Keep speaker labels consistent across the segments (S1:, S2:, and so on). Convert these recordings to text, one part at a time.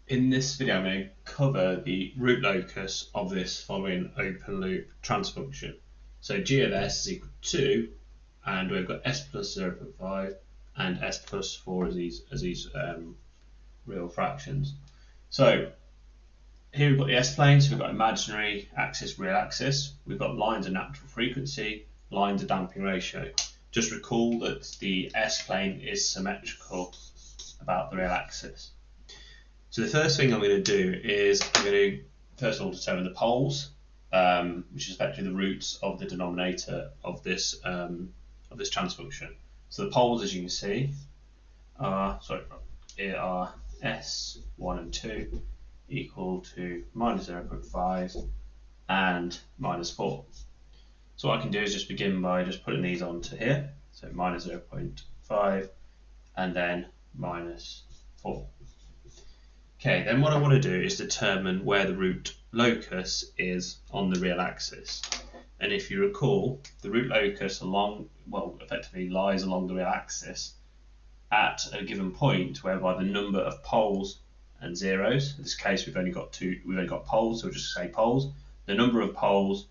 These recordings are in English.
S1: In this video I'm going to cover the root locus of this following open loop transfer function. So g of s is equal to 2, and we've got s plus 0.5 and s plus 4 as these real fractions. So here we've got the s-plane, so we've got imaginary axis, real axis. We've got lines of natural frequency, lines of damping ratio. Just recall that the s-plane is symmetrical about the real axis. So the first thing I'm going to do is I'm going to first of all determine the poles, which is effectively the roots of the denominator of this transfer function. So the poles, as you can see, are s1 and 2 equal to minus 0.5 and minus 4. So what I can do is just begin by just putting these onto here. So minus 0.5 and then minus 4. Okay, then what I want to do is determine where the root locus is on the real axis. And if you recall, the root locus effectively lies along the real axis at a given point whereby the number of poles and zeros, in this case we've only got poles, so we'll just say poles. The number of poles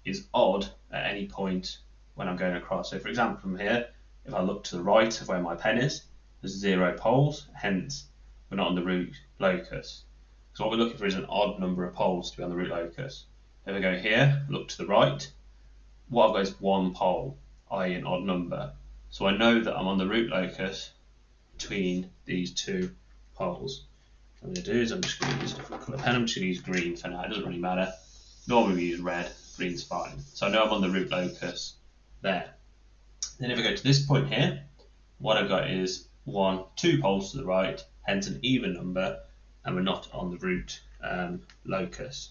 S1: is odd at any point when I'm going across. So for example, from here, if I look to the right of where my pen is, there's 0 poles, hence we're not on the root locus. So what we're looking for is an odd number of poles to be on the root locus. If I go here, look to the right, what I've got is 1 pole, i.e. an odd number. So I know that I'm on the root locus between these 2 poles. What I'm going to do is I'm just going to use a different colour pen. I'm just going to use green for now, it doesn't really matter. Normally we use red, green's fine. So I know I'm on the root locus there. Then if I go to this point here, what I've got is 2 poles to the right, hence an even number, and we're not on the root locus.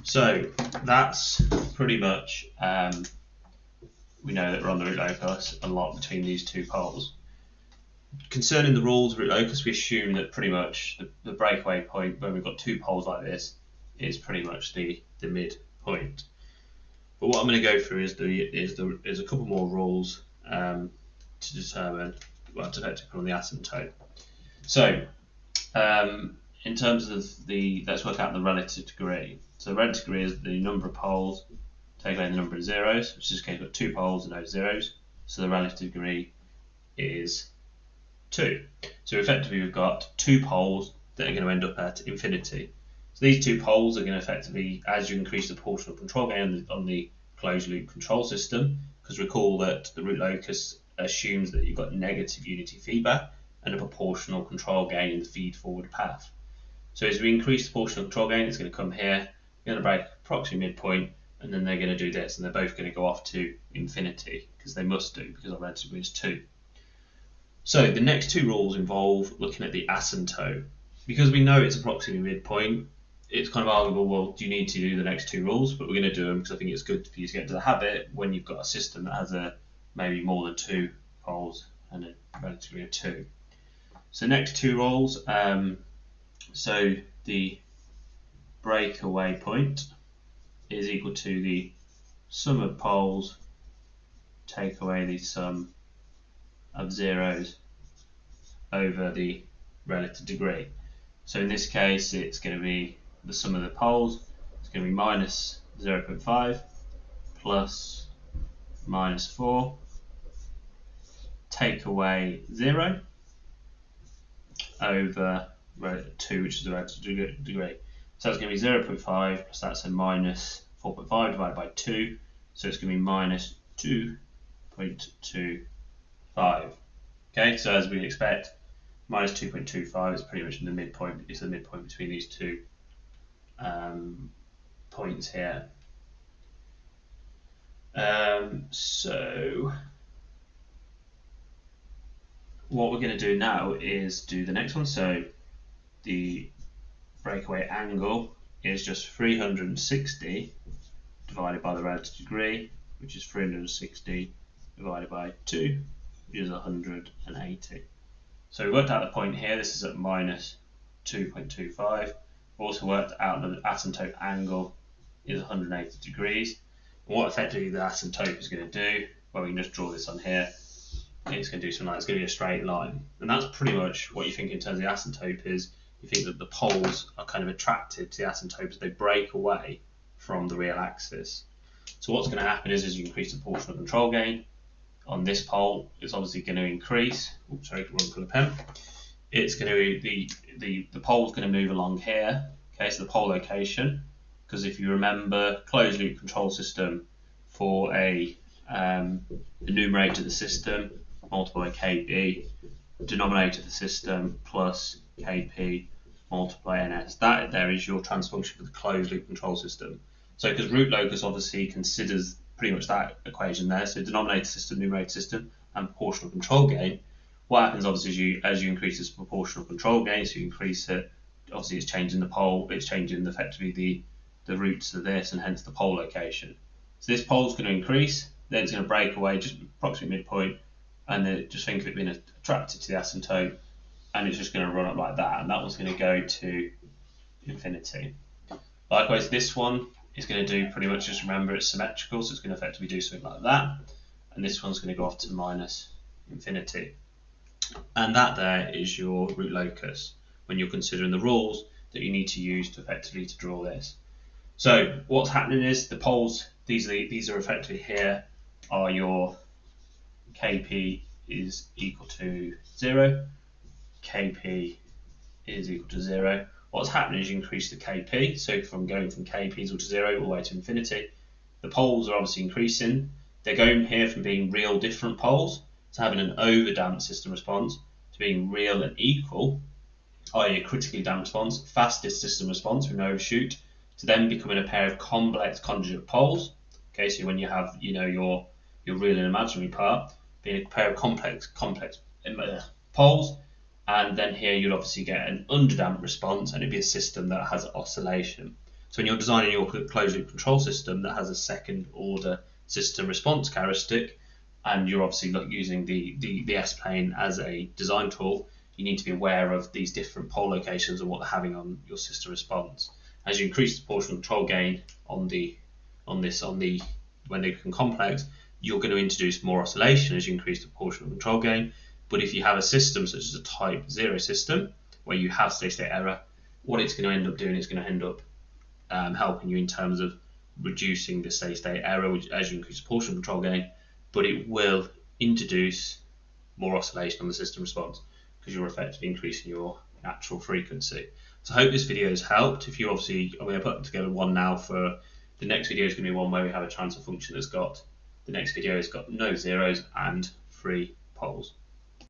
S1: So that's pretty much, we know that we're on the root locus a lot between these 2 poles. Concerning the rules of root locus, we assume that pretty much the breakaway point when we've got 2 poles like this is pretty much the midpoint. But what I'm going to go through is a couple more rules to determine to put on the asymptote. So in terms of let's work out the relative degree. So the relative degree is the number of poles, take away the number of zeros, which in this case we've got 2 poles and no zeros, so the relative degree is 2. So effectively we've got 2 poles that are going to end up at infinity. So these 2 poles are going to effectively, as you increase the proportional control gain on the closed loop control system, because recall that the root locus assumes that you've got negative unity feedback and a proportional control gain in the feed forward path. So as we increase the proportional control gain, it's going to come here, going to break approximately midpoint, and then they're going to do this, and they're both going to go off to infinity, because they must do, because our relative degree is 2. So the next 2 rules involve looking at the asymptote. Because we know it's approximately midpoint, it's kind of arguable, well, do you need to do the next 2 rules? But we're going to do them because I think it's good for you to get into the habit when you've got a system that has maybe more than 2 poles and a relative degree of 2. So next 2 rules, so the breakaway point is equal to the sum of poles take away the sum of zeros over the relative degree. So in this case it's going to be the sum of the poles, it's going to be minus 0.5 plus minus 4 take away 0 over 2, which is the relative degree. So it's going to be 0.5 plus that's a minus 4.5 divided by 2, so it's going to be minus 2.25. Okay, so as we expect, minus 2.25 is pretty much in the midpoint. It's the midpoint between these 2 points here. So what we're going to do now is do the next one. So the breakaway angle is just 360 divided by the relative degree, which is 360 divided by 2, which is 180. So we worked out the point here, this is at minus 2.25. We also worked out that the asymptote angle is 180 degrees. And what effectively the asymptote is going to do, well, we can just draw this on here, it's going to do something like, it's going to be a straight line. And that's pretty much what you think in terms of the asymptote is you think that the poles are kind of attracted to the asymptotes, they break away from the real axis. So what's going to happen is, as you increase the proportional control gain on this pole, it's obviously going to increase. Oops, sorry, wrong colour pen. It's going to the pole's going to move along here. Okay, so the pole location, because if you remember, closed loop control system for the numerator of the system multiplied by KB, denominator of the system plus KP multiply NS. That there is your transfer function for the closed loop control system. So because root locus obviously considers pretty much that equation there, so denominator system, numerator system, and proportional control gain. What happens obviously is as you increase this proportional control gain, so you increase it, obviously it's changing the pole, it's changing effectively the roots of this and hence the pole location. So this pole is going to increase, then it's going to break away just approximately midpoint, and then just think of it being attracted to the asymptote, and it's just going to run up like that, and that one's going to go to infinity. Likewise, this one is going to do pretty much, just remember it's symmetrical, so it's going to effectively do something like that, and this one's going to go off to minus infinity. And that there is your root locus when you're considering the rules that you need to use to effectively to draw this. So what's happening is the poles, these are effectively here, are your KP is equal to 0, KP is equal to 0. What's happening is you increase the KP, so from going from KP is equal to 0 all the way to infinity, the poles are obviously increasing. They're going here from being real different poles to having an over-damped system response to being real and equal, i.e. a critically damped response, fastest system response with no overshoot, to then becoming a pair of complex conjugate poles. Okay, so when you have your real and imaginary part, being a pair of complex poles, and then here you'll obviously get an underdamped response, and it'd be a system that has oscillation. So when you're designing your closed loop control system that has a second order system response characteristic, and you're obviously using the S-plane as a design tool, you need to be aware of these different pole locations and what they're having on your system response. As you increase the proportional control gain when they become complex, you're going to introduce more oscillation as you increase the proportional control gain. But if you have a system such as a type 0 system where you have steady-state error, what it's going to end up doing is going to end up helping you in terms of reducing the steady-state error as you increase the proportional control gain, but it will introduce more oscillation on the system response because you're effectively increasing your natural frequency. So I hope this video has helped. If you obviously, I'm going to put together one now for the next video is going to be one where we have a transfer function that's got, the next video has got no zeros and 3 poles.